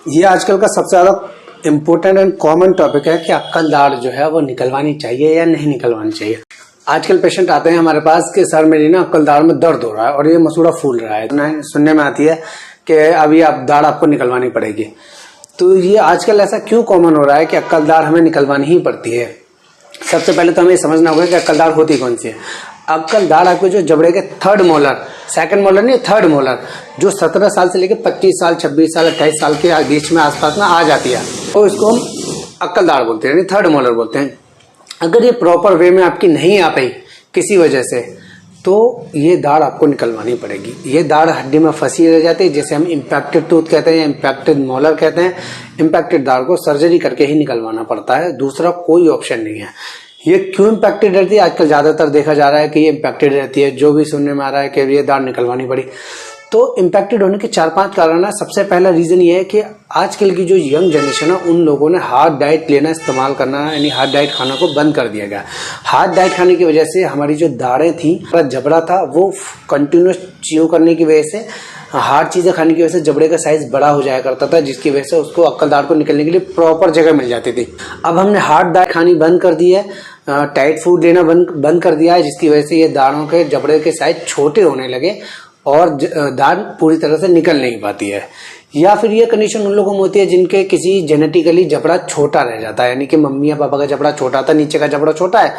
ये आजकल का सबसे ज़्यादा इम्पोर्टेंट एंड कॉमन टॉपिक है कि अक्कल दाढ़ जो है वो निकलवानी चाहिए या नहीं निकलवानी चाहिए। आजकल पेशेंट आते हैं हमारे पास कि सर मेरी ना अक्कल दाढ़ में दर्द हो रहा है और ये मसूड़ा फूल रहा है। सुनने में आती है कि अभी आप दाढ़ आपको निकलवानी पड़ेगी। तो ये आजकल ऐसा क्यों कॉमन हो रहा है कि अक्कल दाढ़ हमें निकलवानी ही पड़ती है? सबसे पहले तो हमें समझना होगा कि अक्कल दाढ़ होती कौन सी है। अक्कल दाढ़ आपके जो जबड़े के थर्ड मोलर, सेकंड मोलर नहीं, थर्ड मोलर, जो 17 साल से लेकर 25 साल, 26 साल, 28 साल के बीच में आसपास में आ जाती है, तो इसको हम अक्कल दाढ़ बोलते हैं, थर्ड मोलर बोलते हैं। अगर ये प्रॉपर वे में आपकी नहीं आ पाई किसी वजह से, तो ये दाढ़ आपको निकलवानी पड़ेगी। ये दाढ़ हड्डी में फंसी रह जाती है, जैसे हम इम्पैक्टेड टूथ कहते हैं या इम्पैक्टेड मोलर कहते हैं। इम्पैक्टेड दाढ़ को सर्जरी करके ही निकलवाना पड़ता है, दूसरा कोई ऑप्शन नहीं है। ये क्यों इम्पैक्टेड रहती है? आजकल ज्यादातर देखा जा रहा है कि ये इम्पैक्टेड रहती है। जो भी सुनने में आ रहा है कि ये दाढ़ निकलवानी पड़ी, तो इम्पैक्टेड होने के 4-5 कारण है। सबसे पहला रीजन ये है कि आजकल की जो यंग जनरेशन है उन लोगों ने हार्ड डाइट लेना इस्तेमाल करना, यानी हार्ड डाइट खाना को बंद कर दिया गया। हार्ड डाइट खाने की वजह से हमारी जो दाढ़ें थी, जबड़ा था, वो कंटिन्यूस च्यू करने की वजह से, हार्ड चीजें खाने की वजह से जबड़े का साइज बड़ा हो जाया करता था, जिसकी वजह से उसको अक्कल दाढ़ को निकलने के लिए प्रॉपर जगह मिल जाती थी। अब हमने हार्ड डाइट खानी बंद कर दी है, टाइट फूड लेना बंद कर दिया है, जिसकी वजह से ये दाढ़ों के जबड़े के साइज छोटे होने लगे और दाढ़ पूरी तरह से निकल नहीं पाती है। या फिर ये कंडीशन उन लोगों में होती है जिनके किसी जेनेटिकली जबड़ा छोटा रह जाता है, यानी कि मम्मी या पापा का जबड़ा छोटा था, नीचे का जबड़ा छोटा है,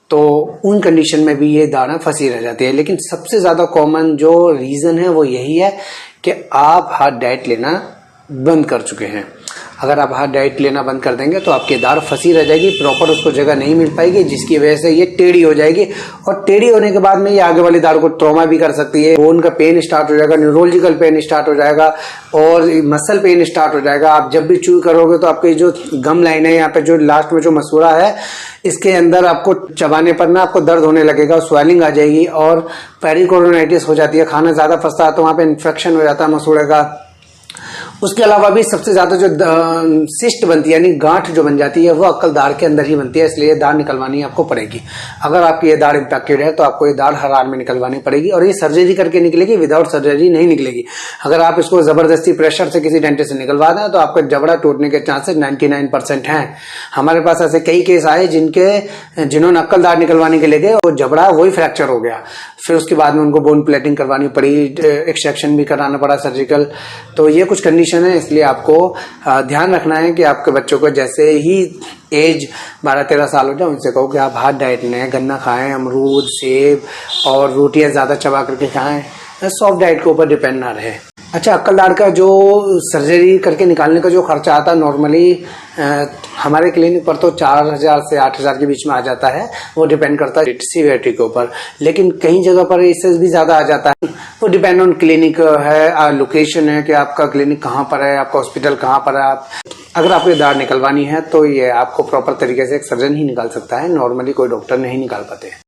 तो उन कंडीशन में भी ये दाढ़ें फंसी रह जाती है। लेकिन सबसे ज्यादा कॉमन जो रीजन है वो यही है कि आप हार्ड डाइट लेना बंद कर चुके हैं। अगर आप हार्ड डाइट लेना बंद कर देंगे तो आपकी दाढ़ फंसी रह जाएगी, प्रॉपर उसको जगह नहीं मिल पाएगी, जिसकी वजह से ये टेढ़ी हो जाएगी और टेढ़ी होने के बाद में ये आगे वाली दाढ़ को ट्रॉमा भी कर सकती है। बोन का पेन स्टार्ट हो जाएगा, न्यूरोलॉजिकल पेन स्टार्ट हो जाएगा और मसल पेन स्टार्ट हो जाएगा। आप जब भी च्यू करोगे तो आपकी जो गम लाइन है, यहाँ पे जो लास्ट में जो मसूड़ा है, इसके अंदर आपको चबाने पर ना आपको दर्द होने लगेगा, स्वेलिंग आ जाएगी और पेरिकोर्डिनाइटिस हो जाती है। खाना ज्यादा फंसता है तो वहां पे इन्फेक्शन हो जाता है मसूड़े का। उसके अलावा भी सबसे ज्यादा जो सिस्ट बनती है, यानी गांठ जो बन जाती है, वो अक्कल दाढ़ के अंदर ही बनती है, इसलिए दाढ़ निकलवानी आपको पड़ेगी। अगर आपकी ये दाढ़ इम्पैक्टेड है तो आपको ये दाढ़ हर हाल में निकलवानी पड़ेगी और ये सर्जरी करके निकलेगी, विदाउट सर्जरी नहीं निकलेगी। अगर आप इसको जबरदस्ती प्रेशर से किसी डेंटिस्ट से निकलवा दें तो आपका जबड़ा टूटने के चांसेस 99% हैं। हमारे पास ऐसे कई केस आए जिन्होंने अक्कल दाढ़ निकलवाने के लिए गए और जबड़ा वही फ्रैक्चर हो गया, फिर उसके बाद में उनको बोन प्लेटिंग करवानी पड़ी, एक्सट्रैक्शन भी कराना पड़ा, सर्जिकल। तो ये कुछ कंडीशन है, इसलिए आपको ध्यान रखना है कि आपके बच्चों को जैसे ही एज 12-13 साल हो जाए उनसे कहो कि आप हार्ड डाइट लें, गन्ना खाएं, अमरूद, सेब और रोटियां ज्यादा चबा करके खाएं, सॉफ्ट डाइट के ऊपर डिपेंड ना रहे। अच्छा, अक्कल दाढ़ का जो सर्जरी करके निकालने का जो खर्चा आता है नॉर्मली हमारे क्लिनिक पर तो 4000 से 8000 के बीच में आ जाता है। वो डिपेंड करता है सीवियरिटी के ऊपर, लेकिन कई जगह पर इससे भी ज्यादा आ जाता है। वो डिपेंड ऑन क्लिनिक है, लोकेशन है कि आपका क्लिनिक कहाँ पर है, आपका हॉस्पिटल कहाँ पर है। अगर आपको दाढ़ निकलवानी है तो ये आपको प्रॉपर तरीके से एक सर्जन ही निकाल सकता है, नॉर्मली कोई डॉक्टर नहीं निकाल पाते।